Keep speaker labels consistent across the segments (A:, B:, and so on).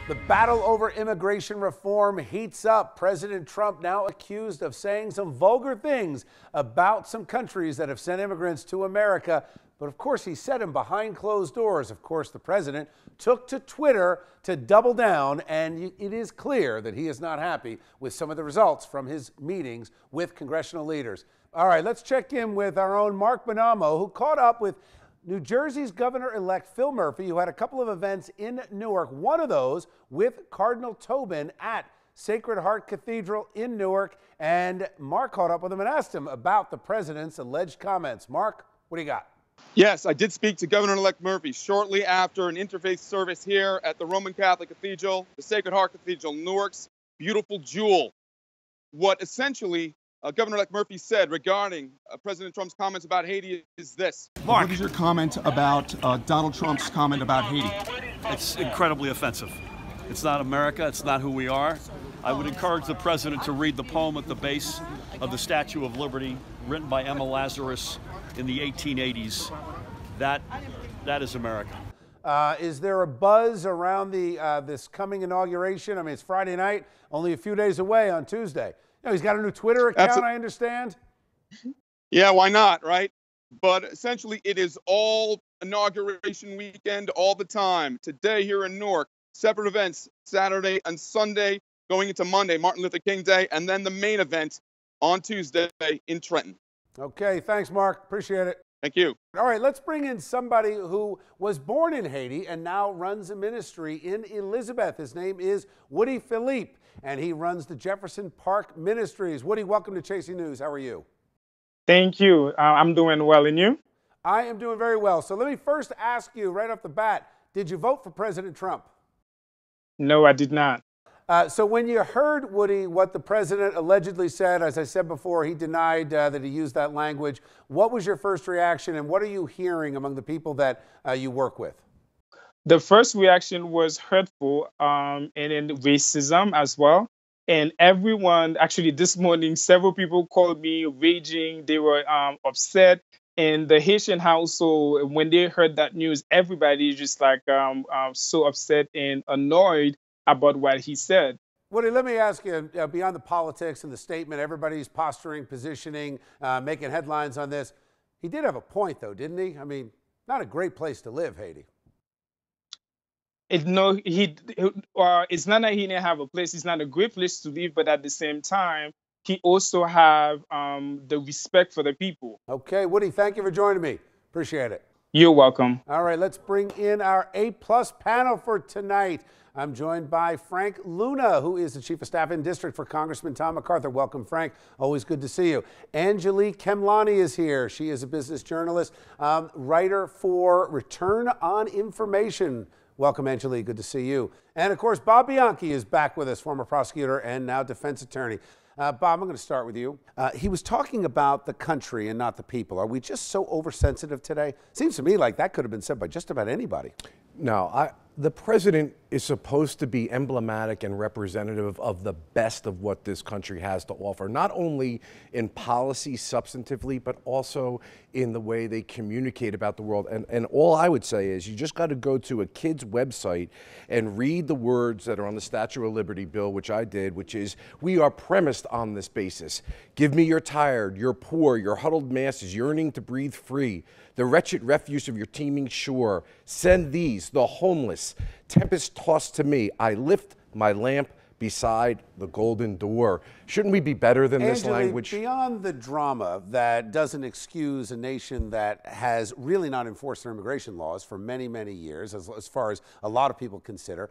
A: The battle over immigration reform heats up. President Trump now accused of saying some vulgar things about some countries that have sent immigrants to America. But of course, he said them behind closed doors. Of course, the president took to Twitter to double down, and it is clear that he is not happy with some of the results from his meetings with congressional leaders. All right, let's check in with our own Mark Bonamo, who caught up with New Jersey's Governor-elect Phil Murphy, who had a couple of events in Newark, one of those with Cardinal Tobin at Sacred Heart Cathedral in Newark. And Mark caught up with him and asked him about the president's alleged comments. Mark, what do you got?
B: Yes, I did speak to Governor-elect Murphy shortly after an interfaith service here at the Roman Catholic Cathedral, the Sacred Heart Cathedral, Newark's beautiful jewel. What essentially Governor-elect Murphy said regarding President Trump's comments about Haiti is this.
C: Mark, what is your comment about Donald Trump's comment about Haiti?
D: It's incredibly offensive. It's not America. It's not who we are. I would encourage the president to read the poem at the base of the Statue of Liberty, written by Emma Lazarus in the 1880s. That is America.
A: Is there a buzz around this coming inauguration? I mean, it's Friday night, only a few days away on Tuesday. You know, he's got a new Twitter account, I understand.
B: Yeah, why not, right? But essentially, it is all inauguration weekend all the time. Today here in Newark, separate events, Saturday and Sunday, going into Monday, Martin Luther King Day, and then the main event on Tuesday in Trenton.
A: Okay, thanks, Mark. Appreciate it.
B: Thank you.
A: All right, let's bring in somebody who was born in Haiti and now runs a ministry in Elizabeth. His name is Woody Philippe, and he runs the Jefferson Park Ministries. Woody, welcome to Chasing News. How are you?
E: Thank you. I'm doing well, and you?
A: I am doing very well. So let me first ask you right off the bat, did you vote for President Trump?
E: No, I did not.
A: So when you heard, Woody, what the president allegedly said, as I said before, he denied that he used that language. What was your first reaction, and what are you hearing among the people that you work with?
E: The first reaction was hurtful and then racism as well. And everyone, actually this morning, several people called me raging. They were upset. And the Haitian household, when they heard that news, everybody just like so upset and annoyed about what he said.
A: Woody, let me ask you, beyond the politics and the statement, everybody's posturing, positioning, making headlines on this. He did have a point, though, didn't he? I mean, not a great place to live, Haiti.
E: It's not that he didn't have a place. It's not a great place to live, but at the same time, he also have the respect for the people. Okay,
A: Woody, thank you for joining me. Appreciate it.
E: You're welcome.
A: All right, let's bring in our A-plus panel for tonight. I'm joined by Frank Luna, who is the Chief of Staff in District for Congressman Tom MacArthur. Welcome, Frank. Always good to see you. Angelique Kemlani is here. She is a business journalist, writer for Return on Information. Welcome, Angelique. Good to see you. And, of course, Bob Bianchi is back with us, former prosecutor and now defense attorney. Bob, I'm going to start with you. He was talking about the country and not the people. Are we just so oversensitive today? Seems to me like that could have been said by just about anybody.
F: No, the president is supposed to be emblematic and representative of the best of what this country has to offer, not only in policy substantively, but also in the way they communicate about the world. And all I would say is you just got to go to a kid's website and read the words that are on the Statue of Liberty bill, which I did, which is, we are premised on this basis. Give me your tired, your poor, your huddled masses yearning to breathe free, the wretched refuse of your teeming shore. Send these, the homeless, tempest tossed to me. I lift my lamp beside the golden door. Shouldn't we be better than this language?
A: Beyond the drama that doesn't excuse a nation that has really not enforced their immigration laws for many, many years, as far as a lot of people consider,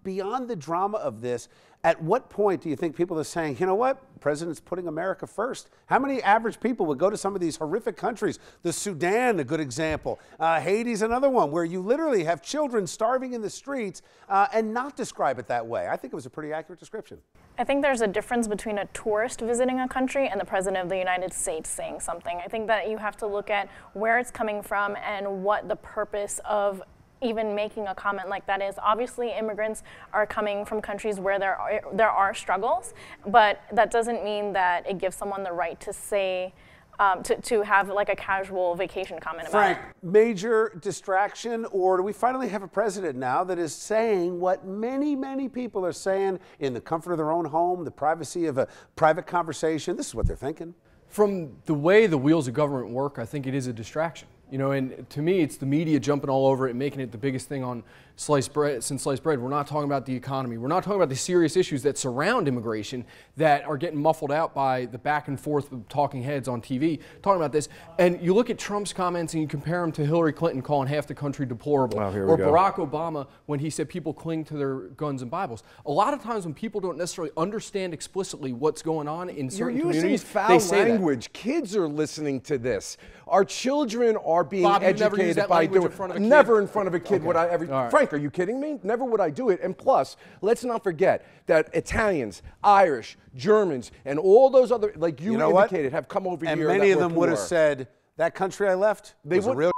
A: beyond the drama of this, at what point do you think people are saying, you know what, the president's putting America first? How many average people would go to some of these horrific countries? The Sudan, a good example. Haiti's another one where you literally have children starving in the streets and not describe it that way. I think it was a pretty accurate description.
G: I think there's a difference between a tourist visiting a country and the President of the United States saying something. I think that you have to look at where it's coming from and what the purpose of even making a comment like that is. Obviously, immigrants are coming from countries where there are struggles, but that doesn't mean that it gives someone the right to say to have like a casual vacation comment about
A: Frank,
G: it.
A: major distraction, or do we finally have a president now that is saying what many, many people are saying in the comfort of their own home, the privacy of a private conversation? This is what they're thinking.
H: From the way the wheels of government work, I think it is a distraction. You know, and to me, it's the media jumping all over it and making it the biggest thing on sliced bread. Since sliced bread, we're not talking about the economy. We're not talking about the serious issues that surround immigration that are getting muffled out by the back and forth of talking heads on TV talking about this. And you look at Trump's comments and you compare them to Hillary Clinton calling half the country deplorable, or Barack Obama when he said people cling to their guns and Bibles. A lot of times when people don't necessarily understand explicitly what's going on in certain communities,
F: they say language. That. Kids are listening to this. Our children are being educated by doing it. Never in front of a kid
H: Okay.
F: would I ever.
H: Right.
F: Frank, are you kidding me? Never would I do it. And plus, let's not forget that Italians, Irish, Germans, and all those other, like you indicated, have come over
A: and
F: here.
A: And many of them would have said, that country I left was a real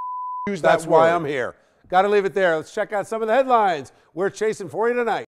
F: use that
A: That's why I'm here. Got to leave it there. Let's check out some of the headlines we're chasing for you tonight.